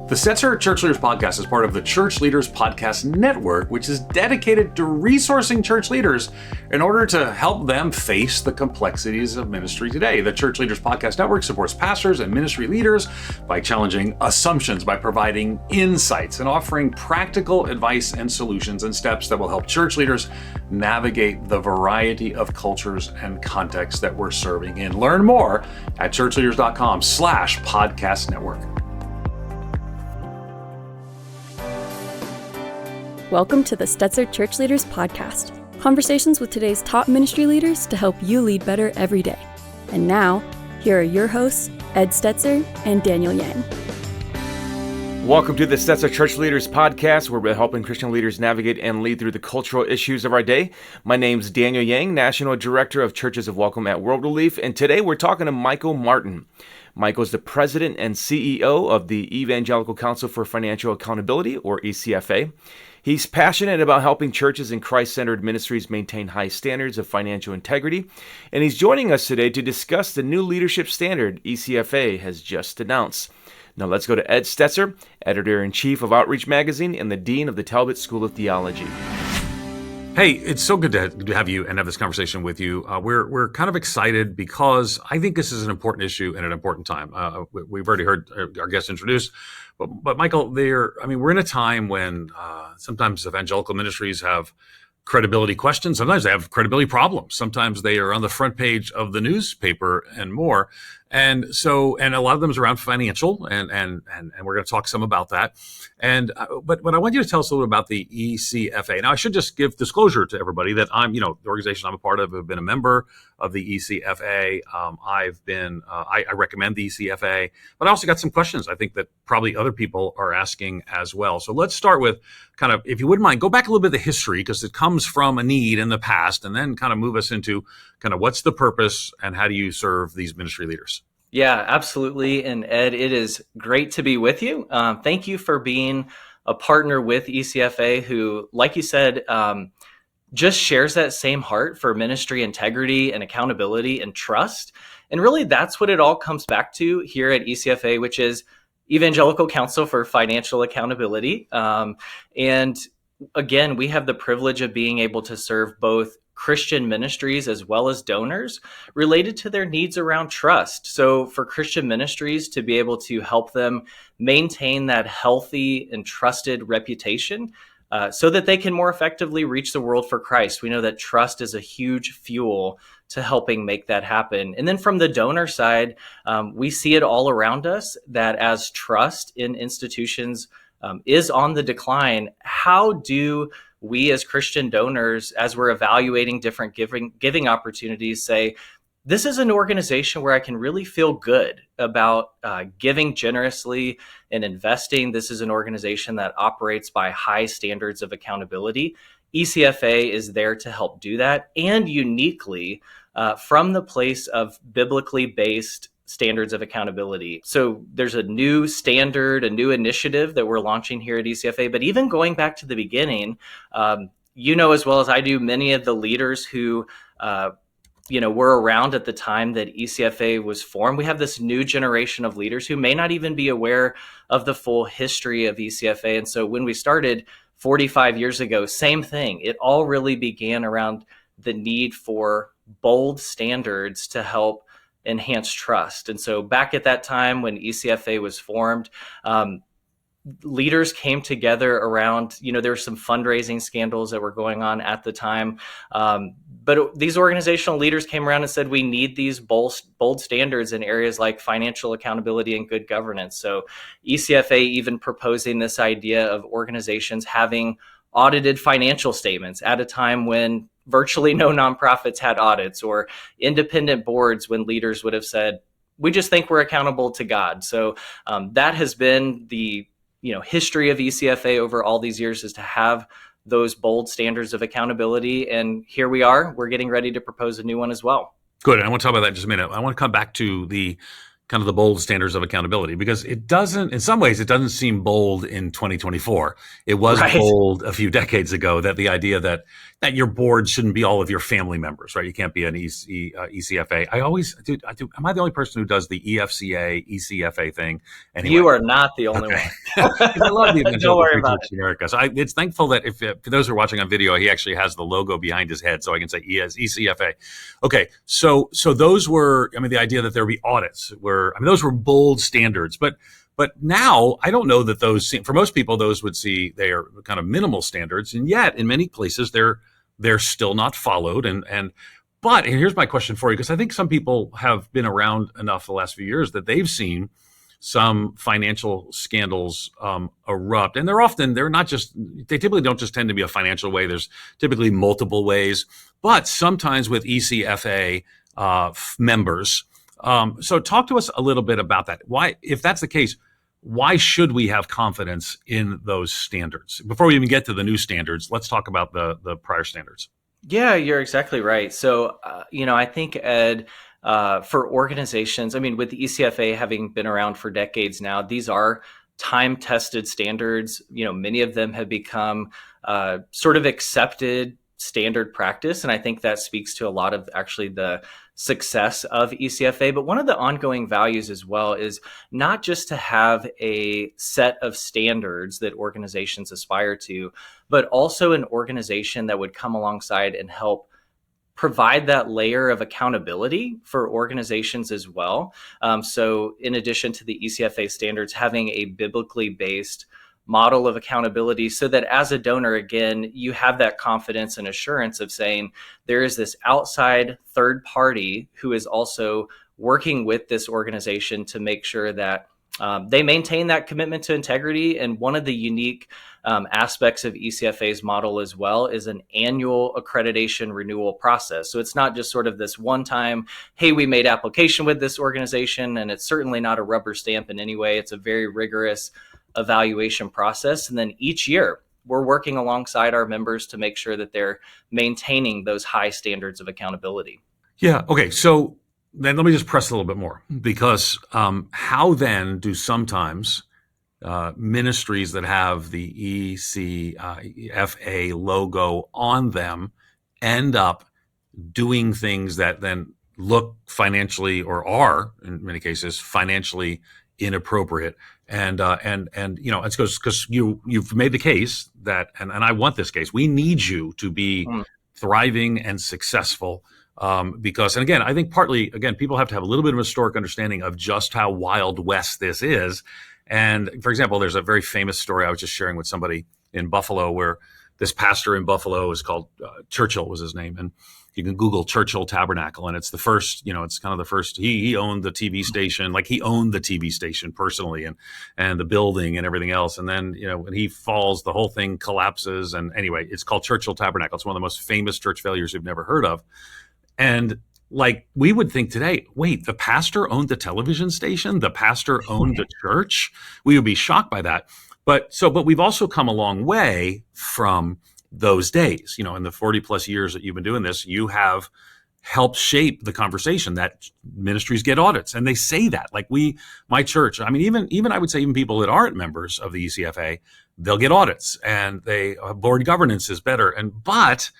The Stetzer ChurchLeaders Podcast is part of the Church Leaders Podcast Network, which is dedicated to resourcing church leaders in order to help them face the complexities of ministry today. The Church Leaders Podcast Network supports pastors and ministry leaders by challenging assumptions, by providing insights, and offering practical advice and solutions and steps that will help church leaders navigate the variety of cultures and contexts that we're serving in. Learn more at ChurchLeaders.com/podcast network. Welcome to the Stetzer ChurchLeaders Podcast, conversations with today's top ministry leaders to help you lead better every day. And now, here are your hosts, Ed Stetzer and Daniel Yang. Welcome to the Stetzer ChurchLeaders Podcast, where we're helping Christian leaders navigate and lead through the cultural issues of our day. My name's Daniel Yang, National Director of Churches of Welcome at World Relief, and today we're talking to Michael Martin. Michael is the President and CEO of the Evangelical Council for Financial Accountability, or ECFA. He's passionate about helping churches and Christ-centered ministries maintain high standards of financial integrity, and he's joining us today to discuss the new leadership standard ECFA has just announced. Now let's go to Ed Stetzer, Editor-in-Chief of Outreach Magazine and the Dean of the Talbot School of Theology. Hey, it's so good to have you and have this conversation with you. We're kind of excited because I think this is an important issue and an important time. We've already heard our guests introduced, but Michael, we're in a time when sometimes evangelical ministries have credibility questions. Sometimes they have credibility problems. Sometimes they are on the front page of the newspaper and more. And a lot of them is around financial, and we're going to talk some about that. But I want you to tell us a little about the ECFA. Now, I should just give disclosure to everybody that the organization I'm a part of, have been a member of the ECFA. I recommend the ECFA, but I also got some questions I think that probably other people are asking as well. So let's start with kind of, if you wouldn't mind, go back a little bit of the history, because it comes from a need in the past, and then kind of move us into kind of what's the purpose and how do you serve these ministry leaders? Yeah, absolutely. And Ed, it is great to be with you. Thank you for being a partner with ECFA, who, like you said, just shares that same heart for ministry integrity and accountability and trust. And really, that's what it all comes back to here at ECFA, which is Evangelical Council for Financial Accountability. And again, we have the privilege of being able to serve both Christian ministries as well as donors related to their needs around trust. So for Christian ministries to be able to help them maintain that healthy and trusted reputation so that they can more effectively reach the world for Christ. We know that trust is a huge fuel to helping make that happen. And then from the donor side, we see it all around us that as trust in institutions is on the decline, how do we as Christian donors, as we're evaluating different giving opportunities, say, this is an organization where I can really feel good about giving generously and investing. This is an organization that operates by high standards of accountability. ECFA is there to help do that, and uniquely from the place of biblically based standards of accountability. So there's a new standard, a new initiative that we're launching here at ECFA. But even going back to the beginning, you know as well as I do, many of the leaders who were around at the time that ECFA was formed. We have this new generation of leaders who may not even be aware of the full history of ECFA. And so when we started 45 years ago, same thing. It all really began around the need for bold standards to help enhance trust. And so back at that time when ECFA was formed, leaders came together around, there were some fundraising scandals that were going on at the time. But these organizational leaders came around and said, we need these bold standards in areas like financial accountability and good governance. So ECFA even proposing this idea of organizations having audited financial statements at a time when virtually no nonprofits had audits, or independent boards when leaders would have said, we just think we're accountable to God. So that has been the history of ECFA over all these years, is to have those bold standards of accountability. And here we are, we're getting ready to propose a new one as well. Good. And I want to talk about that in just a minute. I want to come back to the kind of the bold standards of accountability, because in some ways, it doesn't seem bold in 2024. It was right. Bold a few decades ago, that the idea that your board shouldn't be all of your family members, right? You can't be an ECFA. Am I the only person who does the EFCA, ECFA thing? Anyway. You are not the only one. Because I love the Don't evangelical worry preacher about in America. So it's thankful that if for those who are watching on video, he actually has the logo behind his head, so I can say he has ECFA. Okay, so those were, I mean, the idea that there would be audits were, I mean, those were bold standards, but now I don't know that those, for most people, those would see they are kind of minimal standards, and yet in many places they're still not followed. But here's my question for you, because I think some people have been around enough the last few years that they've seen some financial scandals erupt, and they typically don't just tend to be a financial way. There's typically multiple ways, but sometimes with ECFA members. So talk to us a little bit about that. Why, if that's the case, why should we have confidence in those standards? Before we even get to the new standards, let's talk about the prior standards. Yeah, you're exactly right. So, I think, Ed, for organizations, I mean, with the ECFA having been around for decades now, these are time-tested standards. Many of them have become sort of accepted standard practice. And I think that speaks to a lot of actually the success of ECFA. But one of the ongoing values as well is not just to have a set of standards that organizations aspire to, but also an organization that would come alongside and help provide that layer of accountability for organizations as well. So in addition to the ECFA standards, having a biblically based model of accountability so that as a donor, again, you have that confidence and assurance of saying there is this outside third party who is also working with this organization to make sure that they maintain that commitment to integrity. And one of the unique aspects of ECFA's model as well is an annual accreditation renewal process. So it's not just sort of this one time, hey, we made application with this organization, and it's certainly not a rubber stamp in any way. It's a very rigorous evaluation process. And then each year we're working alongside our members to make sure that they're maintaining those high standards of accountability. Yeah. Okay. So then let me just press a little bit more, because how then do sometimes ministries that have the ECFA logo on them end up doing things that then look financially, or are in many cases financially, inappropriate? And it's because you've made the case that, and I want this case, we need you to be thriving and successful. Because, and again, I think partly, again, people have to have a little bit of a historic understanding of just how Wild West this is. And for example, there's a very famous story I was just sharing with somebody in Buffalo, where this pastor in Buffalo is called Churchill was his name. And you can Google Churchill Tabernacle, and it's the first, it's kind of the first, he owned the TV station, like he owned the TV station personally, and the building and everything else. And then, when he falls, the whole thing collapses. And anyway, it's called Churchill Tabernacle. It's one of the most famous church failures you've never heard of. And like we would think today, wait, the pastor owned the television station? The pastor owned the church? We would be shocked by that. But we've also come a long way from those days. In the 40 plus years that you've been doing this, you have helped shape the conversation that ministries get audits. And they say that, like my church, I mean, even I would say even people that aren't members of the ECFA, they'll get audits, and board governance is better. But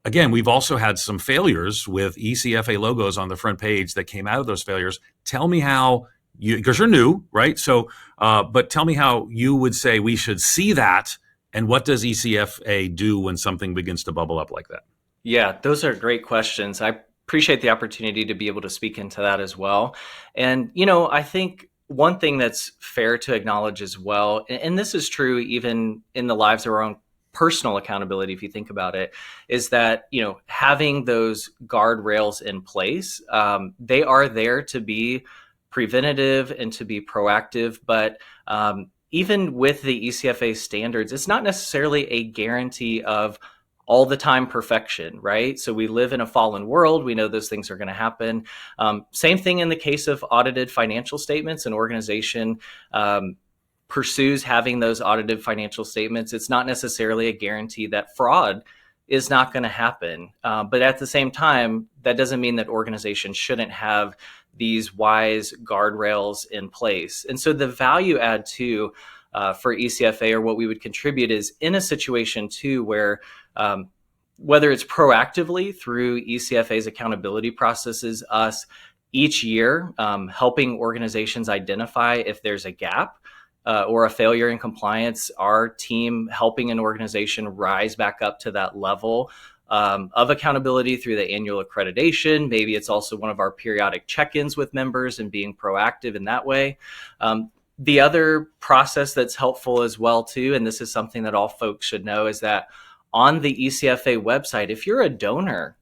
again, we've also had some failures with ECFA logos on the front page that came out of those failures. Tell me how because you're new, right? So, but tell me how you would say we should see that, and what does ECFA do when something begins to bubble up like that? Yeah, those are great questions. I appreciate the opportunity to be able to speak into that as well. And, I think one thing that's fair to acknowledge as well, and this is true even in the lives of our own personal accountability, if you think about it, is that, having those guardrails in place, they are there to be preventative and to be proactive. But even with the ECFA standards, it's not necessarily a guarantee of all the time perfection, right? So we live in a fallen world. We know those things are going to happen. Same thing in the case of audited financial statements. An organization pursues having those audited financial statements. It's not necessarily a guarantee that fraud is not going to happen. But at the same time, that doesn't mean that organizations shouldn't have these wise guardrails in place. And so the value add too for ECFA, or what we would contribute, is in a situation too where whether it's proactively through ECFA's accountability processes, us each year helping organizations identify if there's a gap or a failure in compliance, our team helping an organization rise back up to that level of accountability through the annual accreditation. Maybe it's also one of our periodic check-ins with members and being proactive in that way. The other process that's helpful as well too, and this is something that all folks should know, is that on the ECFA website, if you're a donor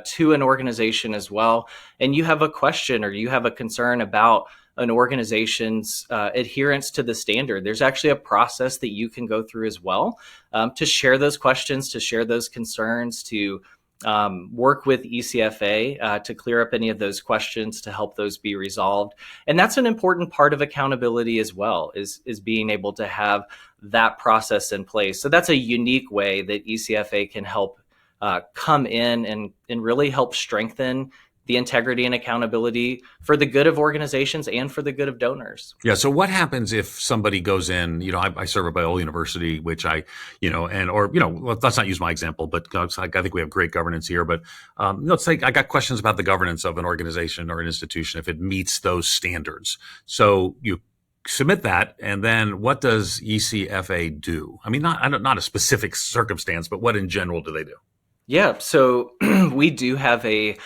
to an organization as well, and you have a question or you have a concern about an organization's adherence to the standard, there's actually a process that you can go through as well to share those questions, to share those concerns, to work with ECFA to clear up any of those questions, to help those be resolved. And that's an important part of accountability as well, is being able to have that process in place. So that's a unique way that ECFA can help come in and really help strengthen the integrity and accountability for the good of organizations and for the good of donors. Yeah. So what happens if somebody goes in, I serve at Biola University, which let's not use my example, but I think we have great governance here, but let's say I got questions about the governance of an organization or an institution, if it meets those standards. So you submit that, and then what does ECFA do? I mean, not a specific circumstance, but what in general do they do? Yeah, so we do have a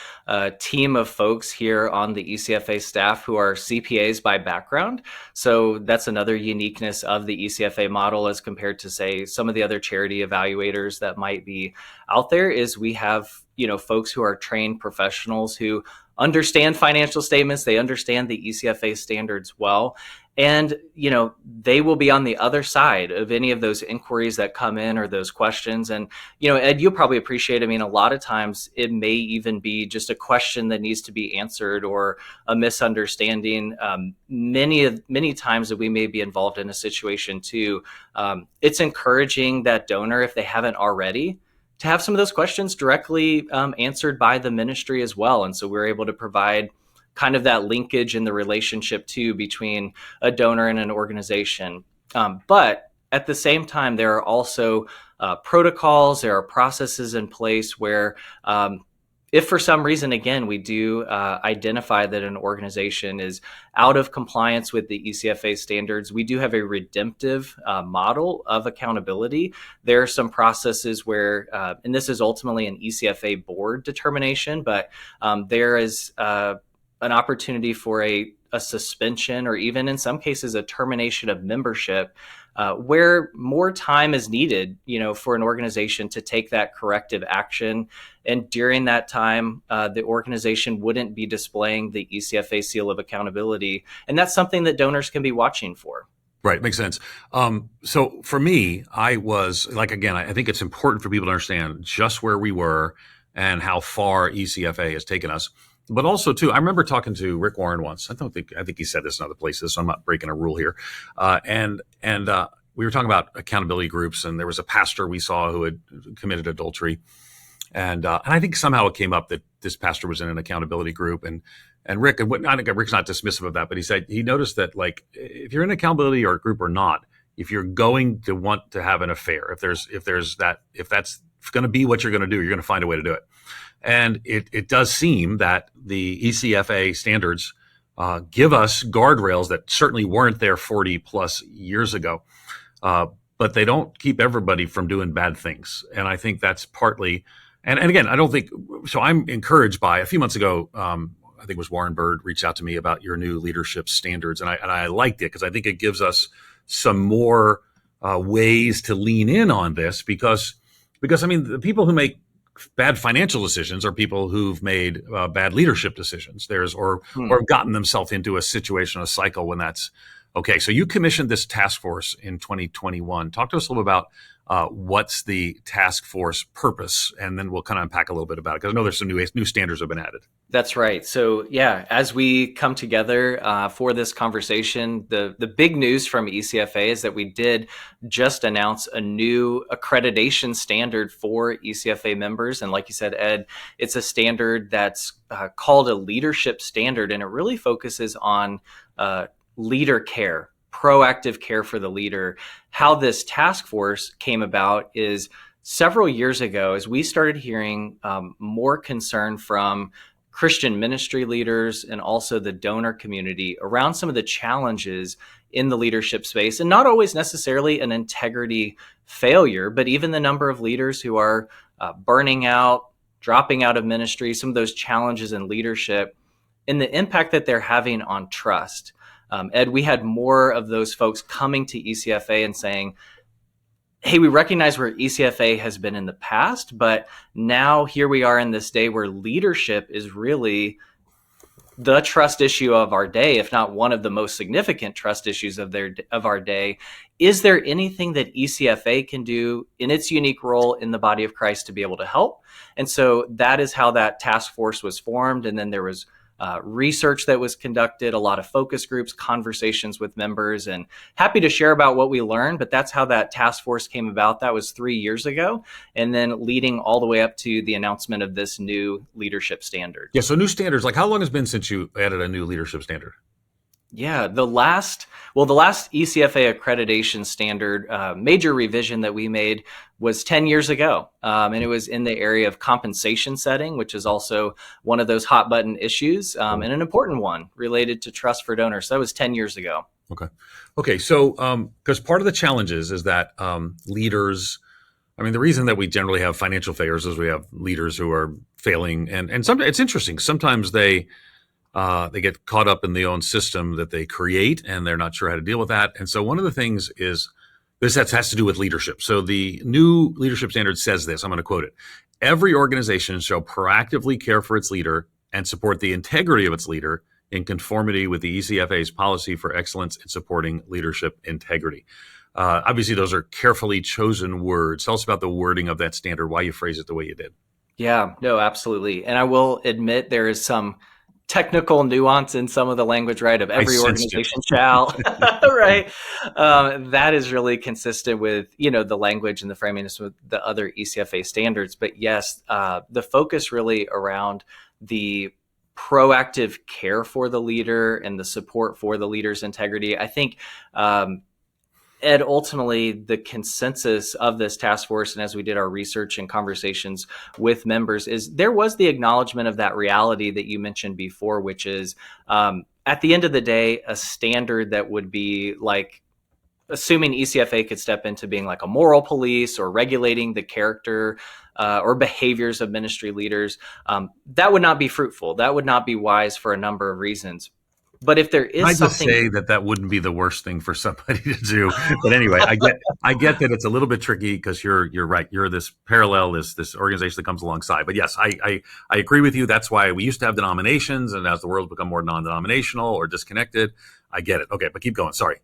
team of folks here on the ECFA staff who are CPAs by background. So that's another uniqueness of the ECFA model as compared to, say, some of the other charity evaluators that might be out there, is we have, folks who are trained professionals who understand financial statements. They understand the ECFA standards well. And, they will be on the other side of any of those inquiries that come in or those questions. And, Ed, you'll probably appreciate, a lot of times it may even be just a question that needs to be answered or a misunderstanding. Many times that we may be involved in a situation too, it's encouraging that donor, if they haven't already, to have some of those questions directly answered by the ministry as well. And so we're able to provide kind of that linkage in the relationship too between a donor and an organization. But at the same time, there are also protocols, there are processes in place where if for some reason, again, we do identify that an organization is out of compliance with the ECFA standards, we do have a redemptive model of accountability. There are some processes where, and this is ultimately an ECFA board determination, but there is an opportunity for a suspension, or even in some cases a termination of membership, where more time is needed, for an organization to take that corrective action. And during that time, the organization wouldn't be displaying the ECFA seal of accountability. And that's something that donors can be watching for. Right. Makes sense. So for me, I think it's important for people to understand just where we were and how far ECFA has taken us. But also, too, I remember talking to Rick Warren once. I think he said this in other places, so I'm not breaking a rule here. And we were talking about accountability groups, and there was a pastor we saw who had committed adultery. And I think somehow it came up that this pastor was in an accountability group. And Rick, I think Rick's not dismissive of that, but he said he noticed that, like, if you're in an accountability or group or not, if you're going to want to have an affair, if that's going to be what you're going to do, you're going to find a way to do it. And it does seem that the ECFA standards give us guardrails that certainly weren't there 40 plus years ago, but they don't keep everybody from doing bad things. And I think that's partly, and again, I don't think, so I'm encouraged by, a few months ago, I think it was Warren Bird reached out to me about your new leadership standards. And I liked it because I think it gives us some more ways to lean in on this because the people who make bad financial decisions are people who've made bad leadership decisions. Or have gotten themselves into a situation, a cycle when that's okay. So you commissioned this task force in 2021. Talk to us a little about what's the task force purpose, and then we'll kind of unpack a little bit about it because I know there's some new standards have been added. That's right. So yeah, as we come together for this conversation, the big news from ECFA is that we did just announce a new accreditation standard for ECFA members. And like you said, Ed, it's a standard that's called a leadership standard, and it really focuses on leader care, proactive care for the leader. How this task force came about is several years ago, as we started hearing more concern from Christian ministry leaders and also the donor community around some of the challenges in the leadership space, and not always necessarily an integrity failure, but even the number of leaders who are burning out, dropping out of ministry, some of those challenges in leadership, and the impact that they're having on trust. Ed, we had more of those folks coming to ECFA and saying, hey, we recognize where ECFA has been in the past, but now here we are in this day where leadership is really the trust issue of our day, if not one of the most significant trust issues of our day. Is there anything that ECFA can do in its unique role in the body of Christ to be able to help? And so that is how that task force was formed. And then there was research that was conducted, a lot of focus groups, conversations with members, and happy to share about what we learned. But that's how that task force came about. That was 3 years ago, and then leading all the way up to the announcement of this new leadership standard. Yeah. So new standards, like how long has it been since you added a new leadership standard? Yeah, the last ECFA accreditation standard major revision that we made was 10 years ago. And it was in the area of compensation setting, which is also one of those hot button issues and an important one related to trust for donors. So that was 10 years ago. Okay. So, because part of the challenges is that leaders, the reason that we generally have financial failures is we have leaders who are failing. And sometimes it's interesting. Sometimes they get caught up in the own system that they create, and they're not sure how to deal with that. And so one of the things is this has to do with leadership. So the new leadership standard says this, I'm going to quote it. Every organization shall proactively care for its leader and support the integrity of its leader in conformity with the ECFA's policy for excellence in supporting leadership integrity. Obviously, those are carefully chosen words. Tell us about the wording of that standard, why you phrase it the way you did. Yeah, no, absolutely. And I will admit there is some technical nuance in some of the language, right? Of every organization shall, right? That is really consistent with, the language and the framing with the other ECFA standards. But yes, the focus really around the proactive care for the leader and the support for the leader's integrity. I think, Ed, ultimately the consensus of this task force, and as we did our research and conversations with members, is there was the acknowledgement of that reality that you mentioned before, which is at the end of the day, a standard that would be like, assuming ECFA could step into being like a moral police or regulating the character or behaviors of ministry leaders, that would not be fruitful. That would not be wise for a number of reasons. But if there is something, I just say that wouldn't be the worst thing for somebody to do. But anyway, I get that it's a little bit tricky because you're right. You're this parallel, this organization that comes alongside. But yes, I agree with you. That's why we used to have denominations, and as the world's become more non-denominational or disconnected, I get it. Okay, but keep going. Sorry.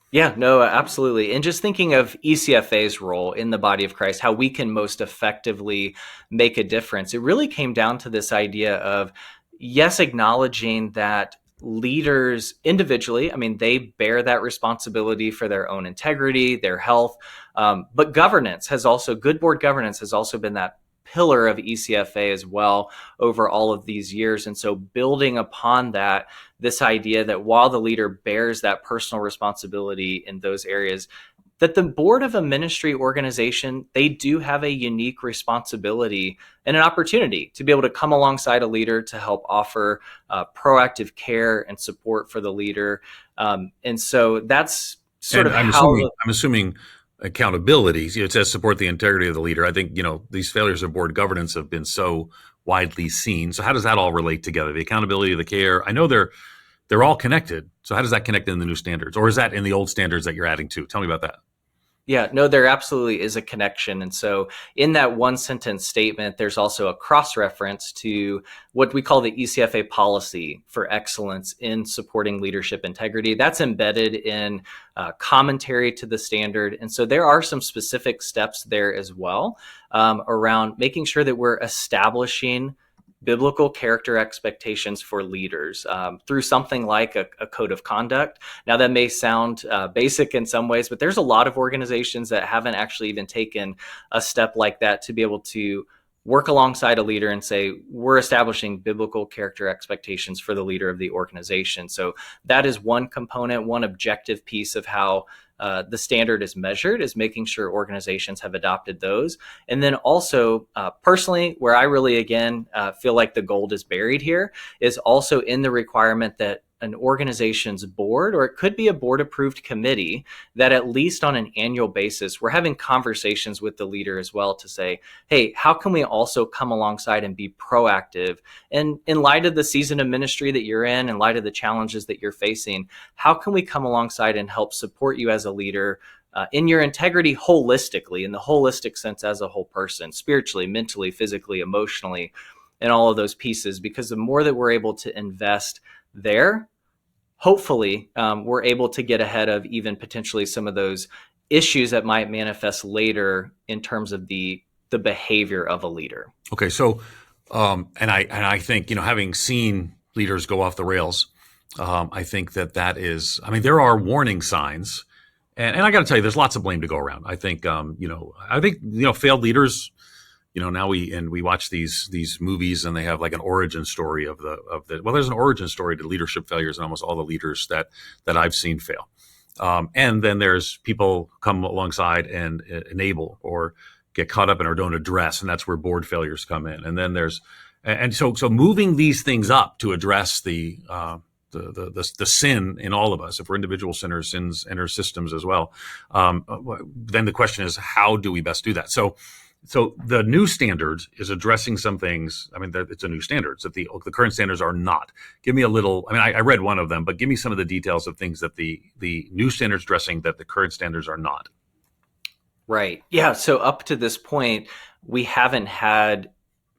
Yeah, no, absolutely. And just thinking of ECFA's role in the body of Christ, how we can most effectively make a difference, it really came down to this idea of, yes, acknowledging that leaders individually, they bear that responsibility for their own integrity, their health, but good board governance has also been that pillar of ECFA as well over all of these years. And so building upon that, this idea that while the leader bears that personal responsibility in those areas, that the board of a ministry organization, they do have a unique responsibility and an opportunity to be able to come alongside a leader to help offer proactive care and support for the leader. And so that's sort of I'm assuming accountability. It says support the integrity of the leader. I think, these failures of board governance have been so widely seen. So how does that all relate together? The accountability, the care, I know they're all connected. So how does that connect in the new standards? Or is that in the old standards that you're adding to? Tell me about that. Yeah, no, there absolutely is a connection. And so in that one sentence statement, there's also a cross-reference to what we call the ECFA policy for excellence in supporting leadership integrity. That's embedded in commentary to the standard. And so there are some specific steps there as well around making sure that we're establishing biblical character expectations for leaders through something like a code of conduct. Now, that may sound basic in some ways, but there's a lot of organizations that haven't actually even taken a step like that to be able to work alongside a leader and say, we're establishing biblical character expectations for the leader of the organization. So that is one component, one objective piece of how the standard is measured, is making sure organizations have adopted those. And then also, personally, where I really, again, feel like the gold is buried here is also in the requirement that an organization's board, or it could be a board approved committee, that at least on an annual basis, we're having conversations with the leader as well to say, hey, how can we also come alongside and be proactive? And in light of the season of ministry that you're in light of the challenges that you're facing, how can we come alongside and help support you as a leader in your integrity holistically, in the holistic sense as a whole person, spiritually, mentally, physically, emotionally, and all of those pieces? Because the more that we're able to invest there, hopefully we're able to get ahead of even potentially some of those issues that might manifest later in terms of the behavior of a leader. Okay, so and I think, having seen leaders go off the rails, I think that is, there are warning signs, and I got to tell you, there's lots of blame to go around. I think failed leaders. Now we watch these movies, and they have like an origin story of the there's an origin story to leadership failures in almost all the leaders that I've seen fail. And then there's people come alongside and enable or get caught up in or don't address, and that's where board failures come in. And then so moving these things up to address the sin in all of us. If we're individual sinners, sins enter systems as well. Then the question is, how do we best do that? So the new standards is addressing some things. It's a new standards that the current standards are not. Give me a little. I read one of them, but give me some of the details of things that the new standards addressing that the current standards are not. Right. Yeah. So up to this point, we haven't had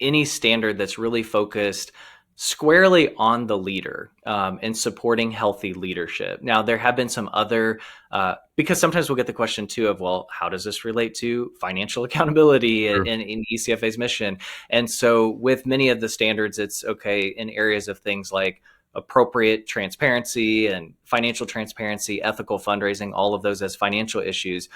any standard that's really focused squarely on the leader and supporting healthy leadership. Now, there have been some other, because sometimes we'll get the question too of, well, how does this relate to financial accountability Sure. and in ECFA's mission? And so with many of the standards, it's okay in areas of things like appropriate transparency and financial transparency, ethical fundraising, all of those as financial issues.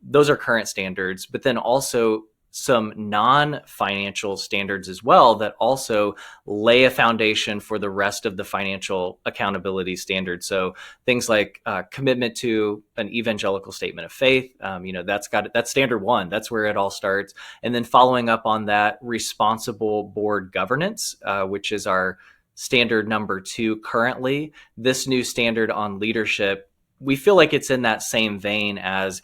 Those are current standards, but then also some non-financial standards as well that also lay a foundation for the rest of the financial accountability standards. So things like commitment to an evangelical statement of faith, that's standard one. That's where it all starts. And then following up on that, responsible board governance, which is our standard number 2 currently. This new standard on leadership, we feel like it's in that same vein as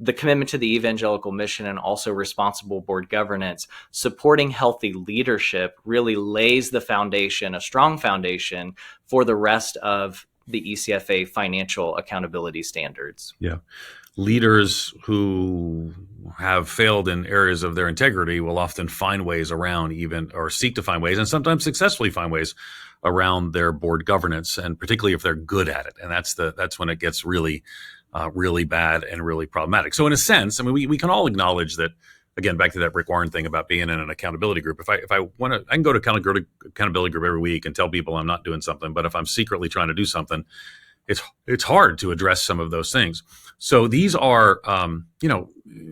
the commitment to the evangelical mission and also responsible board governance. Supporting healthy leadership really lays the foundation, a strong foundation for the rest of the ECFA financial accountability standards. Yeah. Leaders who have failed in areas of their integrity will often find ways around or seek to find ways, and sometimes successfully find ways around their board governance, and particularly if they're good at it. And that's when it gets really bad and really problematic. So in a sense, we can all acknowledge that, again, back to that Rick Warren thing about being in an accountability group. If I want to, I can go to accountability group every week and tell people I'm not doing something. But if I'm secretly trying to do something, it's hard to address some of those things. So these are,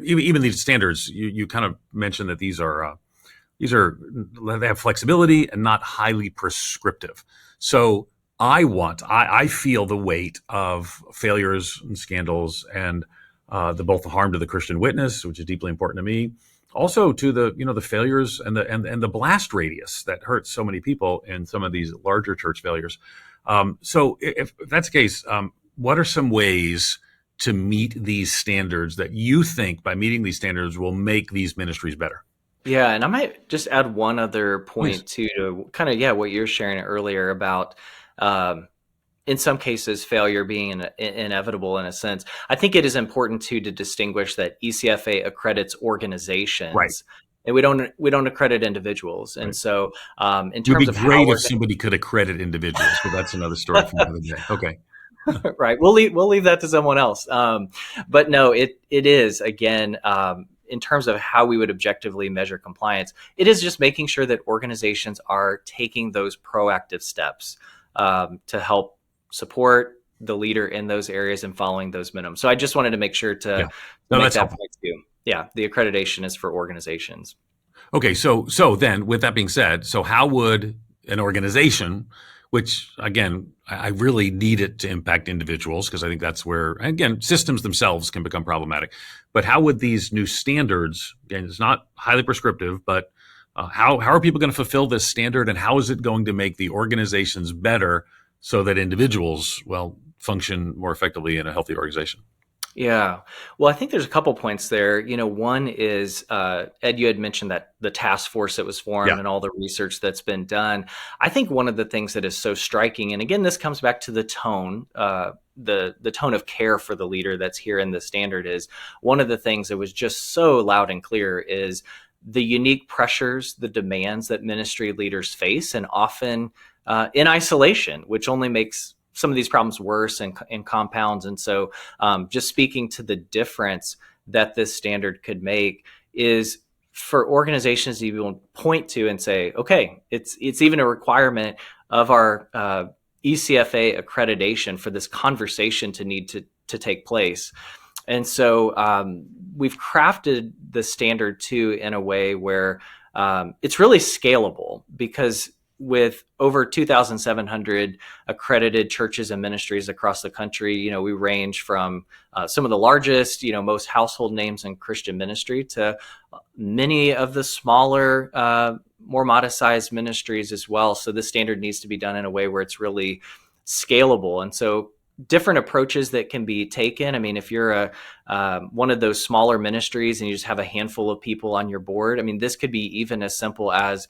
even these standards, you kind of mentioned that these are, they have flexibility and not highly prescriptive. So I feel the weight of failures and scandals and both the harm to the Christian witness, which is deeply important to me, also to the failures and the blast radius that hurts so many people in some of these larger church failures. So if that's the case, what are some ways to meet these standards that you think by meeting these standards will make these ministries better? Yeah, and I might just add one other point too, to kind of, what you're sharing earlier about in some cases, failure being inevitable in a sense. I think it is important to distinguish that ECFA accredits organizations, right, and we don't accredit individuals. And so, in terms it would be of great if somebody could accredit individuals, but that's another story from another day. Okay. Right, we'll leave that to someone else. But no, it is again. In terms of how we would objectively measure compliance, it is just making sure that organizations are taking those proactive steps to help support the leader in those areas and following those minimums. So I just wanted to make sure to make that point too. Yeah, the accreditation is for organizations. Okay, so then with that being said, so how would an organization which again, I really need it to impact individuals because I think that's where, again, systems themselves can become problematic. But how would these new standards, and it's not highly prescriptive, but how are people going to fulfill this standard, and how is it going to make the organizations better so that individuals, well, function more effectively in a healthy organization? Yeah. Well, I think there's a couple points there. One is, Ed, you had mentioned that the task force that was formed and all the research that's been done. I think one of the things that is so striking, and again, this comes back to the tone, the tone of care for the leader that's here in the standard, is one of the things that was just so loud and clear is the unique pressures, the demands that ministry leaders face, and often in isolation, which only makes some of these problems worse and compounds. And so just speaking to the difference that this standard could make is for organizations to even point to and say, okay, it's even a requirement of our ECFA accreditation for this conversation to need to take place. And so we've crafted the standard too in a way where it's really scalable, because with over 2,700 accredited churches and ministries across the country, we range from some of the largest, most household names in Christian ministry to many of the smaller, more modest-sized ministries as well. So this standard needs to be done in a way where it's really scalable. And so different approaches that can be taken. I mean, if you're one of those smaller ministries and you just have a handful of people on your board, I mean, this could be even as simple as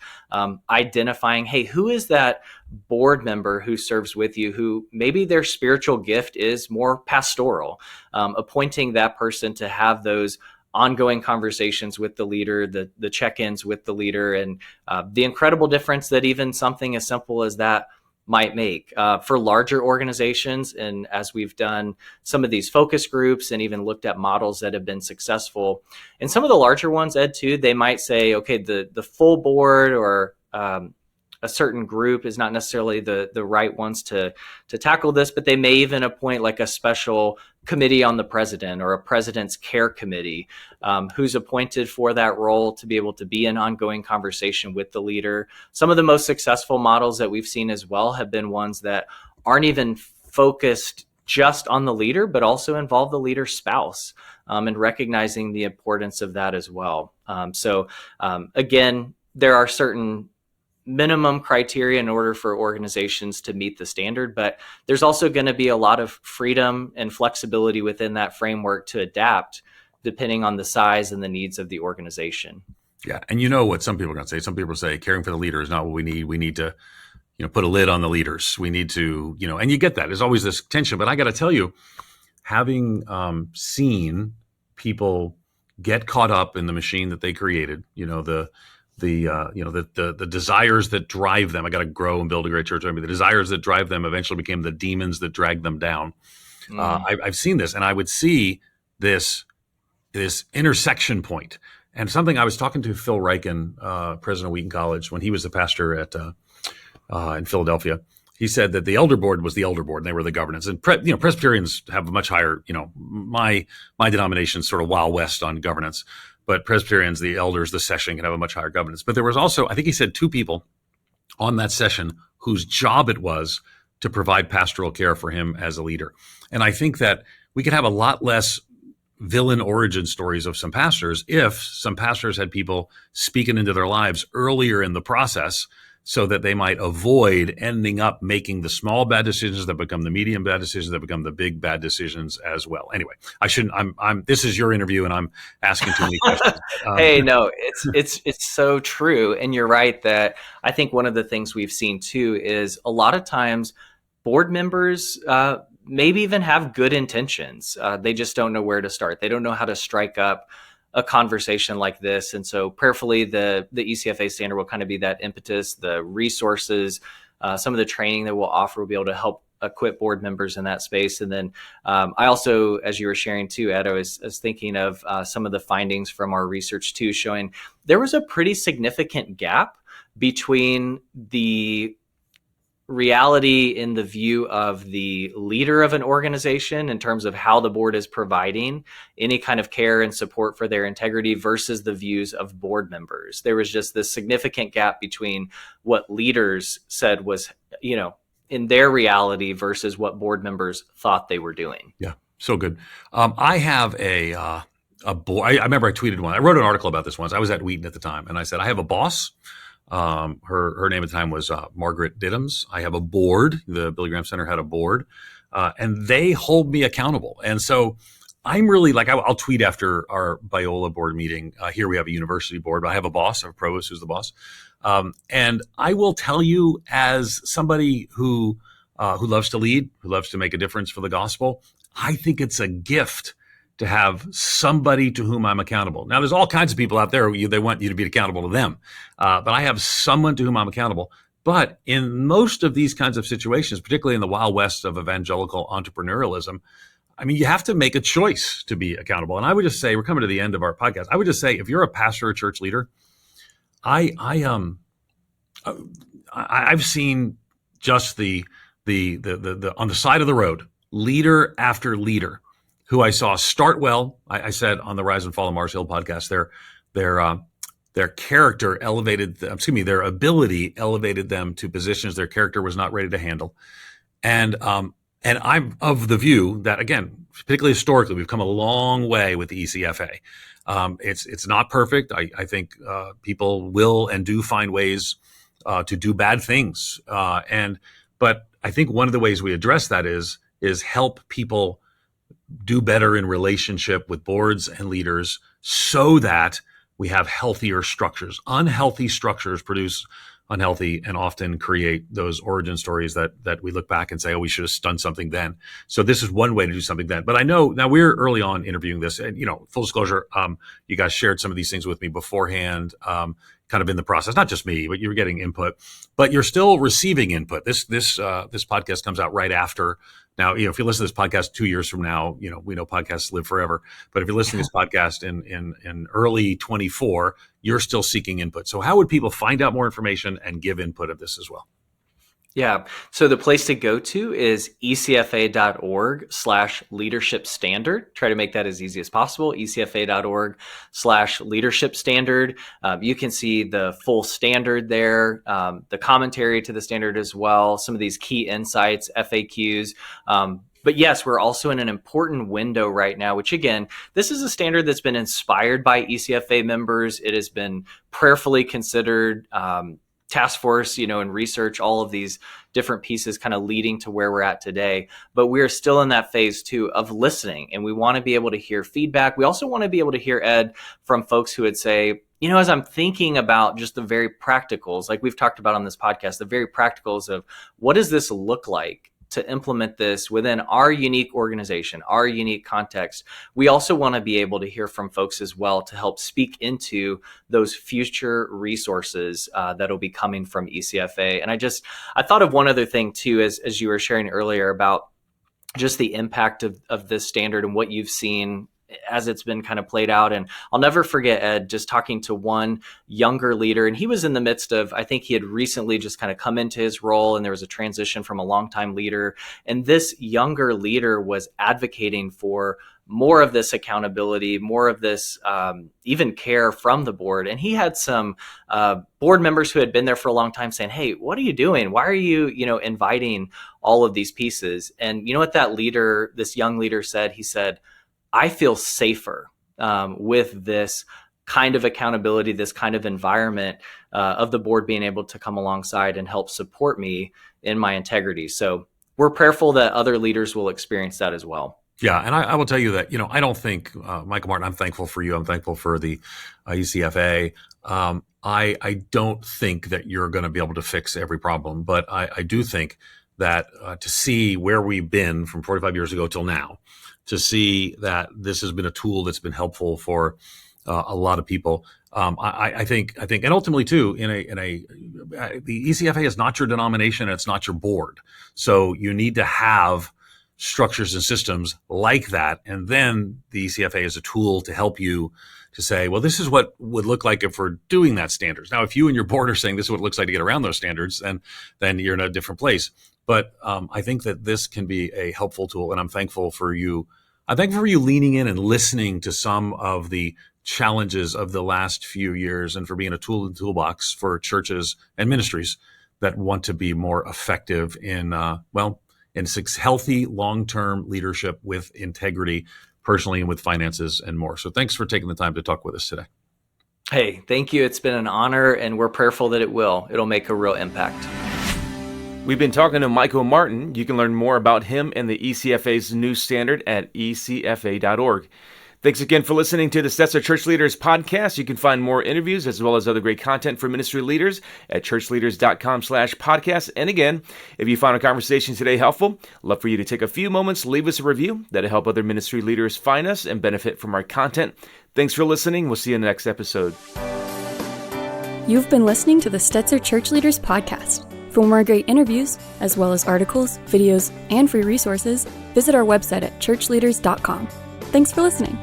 identifying, hey, who is that board member who serves with you, who maybe their spiritual gift is more pastoral, appointing that person to have those ongoing conversations with the leader, the check-ins with the leader, and the incredible difference that even something as simple as that might make for larger organizations. And as we've done some of these focus groups and even looked at models that have been successful, and some of the larger ones, Ed, too, they might say, okay, the full board or a certain group is not necessarily the right ones to tackle this, but they may even appoint like a special committee on the president or a president's care committee who's appointed for that role to be able to be in ongoing conversation with the leader. Some of the most successful models that we've seen as well have been ones that aren't even focused just on the leader, but also involve the leader's spouse and recognizing the importance of that as well. So again, there are certain minimum criteria in order for organizations to meet the standard, but there's also going to be a lot of freedom and flexibility within that framework to adapt depending on the size and the needs of the organization. Yeah. And what some people are going to say. Some people say caring for the leader is not what we need. We need to, put a lid on the leaders. We need to, and you get that. There's always this tension. But I got to tell you, having seen people get caught up in the machine that they created, the desires that drive them. I got to grow and build a great church. I mean, the desires that drive them eventually became the demons that drag them down. I've seen this, and I would see this intersection point. And something I was talking to Phil Ryken, president of Wheaton College, when he was the pastor at in Philadelphia. He said that the elder board was the elder board, and they were the governance. And Presbyterians have a much higher. My denomination's sort of Wild West on governance. But Presbyterians, the elders, the session can have a much higher governance. But there was also, I think he said, 2 people on that session whose job it was to provide pastoral care for him as a leader. And I think that we could have a lot less villain origin stories of some pastors if some pastors had people speaking into their lives earlier in the process, so that they might avoid ending up making the small bad decisions that become the medium bad decisions that become the big bad decisions as well. Anyway, I shouldn't. This is your interview, and I'm asking too many questions. Hey, no, it's so true, and you're right that I think one of the things we've seen too is a lot of times board members maybe even have good intentions. They just don't know where to start. They don't know how to strike up a conversation like this. And so prayerfully, the ECFA standard will kind of be that impetus, the resources, some of the training that we'll offer will be able to help equip board members in that space. And then I also, as you were sharing too, Ed, I was thinking of some of the findings from our research too, showing there was a pretty significant gap between the reality in the view of the leader of an organization in terms of how the board is providing any kind of care and support for their integrity versus the views of board members. There was just this significant gap between what leaders said was, in their reality versus what board members thought they were doing. Yeah, so good. I have a board. I remember I tweeted one. I wrote an article about this once. I was at Wheaton at the time, and I said, I have a boss. Her name at the time was Margaret Diddams. I have a board. The Billy Graham Center had a board, and they hold me accountable. And so I'm really like, I'll tweet after our Biola board meeting. Here we have a university board, but I have a boss, I have a provost who's the boss. And I will tell you, as somebody who loves to lead, who loves to make a difference for the gospel, I think it's a gift to have somebody to whom I'm accountable. Now, there's all kinds of people out there they want you to be accountable to them, but I have someone to whom I'm accountable. But in most of these kinds of situations, particularly in the Wild West of evangelical entrepreneurialism, I mean, you have to make a choice to be accountable. And I would just say, we're coming to the end of our podcast. I would just say, if you're a pastor or church leader, I've seen just the on the side of the road, leader after leader, who I saw start well. I said on the Rise and Fall of Mars Hill podcast, their character elevated, their ability elevated them to positions their character was not ready to handle. And I'm of the view that, again, particularly historically, we've come a long way with the ECFA. It's not perfect. I think people will and do find ways to do bad things. But I think one of the ways we address that is help people do better in relationship with boards and leaders so that we have healthier structures. Unhealthy structures produce unhealthy and often create those origin stories that we look back and say, oh, we should have done something then. So this is one way to do something then. But I know now we're early on interviewing this, and full disclosure, you guys shared some of these things with me beforehand, kind of in the process. Not just me, but you were getting input. But you're still receiving input. This podcast comes out right after. Now, if you listen to this podcast 2 years from now, we know podcasts live forever. But if you're listening to this podcast in early 24, you're still seeking input. So how would people find out more information and give input of this as well? Yeah. So the place to go to is ecfa.org/leadership standard. Try to make that as easy as possible. ecfa.org/leadership standard. You can see the full standard there, the commentary to the standard as well, some of these key insights, FAQs. But yes, we're also in an important window right now, which again, this is a standard that's been inspired by ECFA members. It has been prayerfully considered, task force, and research, all of these different pieces kind of leading to where we're at today. But we're still in that phase too of listening, and we want to be able to hear feedback. We also want to be able to hear, Ed, from folks who would say, as I'm thinking about just the very practicals, like we've talked about on this podcast, the very practicals of what does this look like to implement this within our unique organization, our unique context. We also want to be able to hear from folks as well to help speak into those future resources that'll be coming from ECFA. And I thought of one other thing too, as you were sharing earlier about just the impact of this standard and what you've seen as it's been kind of played out. And I'll never forget, Ed, just talking to one younger leader, and he was in the midst of, I think he had recently just kind of come into his role, and there was a transition from a longtime leader. And this younger leader was advocating for more of this accountability, more of this even care from the board. And he had some board members who had been there for a long time saying, hey, what are you doing? Why are you, inviting all of these pieces? And you know what this young leader said? He said, I feel safer with this kind of accountability, this kind of environment of the board being able to come alongside and help support me in my integrity. So we're prayerful that other leaders will experience that as well. Yeah, and I will tell you that, I don't think, Michael Martin, I'm thankful for you. I'm thankful for the ECFA. I don't think that you're going to be able to fix every problem, but I do think that to see where we've been from 45 years ago till now, to see that this has been a tool that's been helpful for a lot of people. I think, and ultimately too, the ECFA is not your denomination, and it's not your board. So you need to have structures and systems like that. And then the ECFA is a tool to help you to say, well, this is what would look like if we're doing that standards. Now, if you and your board are saying this is what it looks like to get around those standards, then you're in a different place. But I think that this can be a helpful tool, and I'm thankful for you. I'm thankful for you leaning in and listening to some of the challenges of the last few years, and for being a tool in the toolbox for churches and ministries that want to be more effective in healthy long-term leadership with integrity, personally and with finances and more. So thanks for taking the time to talk with us today. Hey, thank you. It's been an honor, and we're prayerful that it'll make a real impact. We've been talking to Michael Martin. You can learn more about him and the ECFA's new standard at ecfa.org. Thanks again for listening to the Stetzer Church Leaders Podcast. You can find more interviews as well as other great content for ministry leaders at ChurchLeaders.com/podcast. And again, if you found our conversation today helpful, I'd love for you to take a few moments, leave us a review. That'll help other ministry leaders find us and benefit from our content. Thanks for listening. We'll see you in the next episode. You've been listening to the Stetzer Church Leaders Podcast. For more great interviews, as well as articles, videos, and free resources, visit our website at ChurchLeaders.com. Thanks for listening.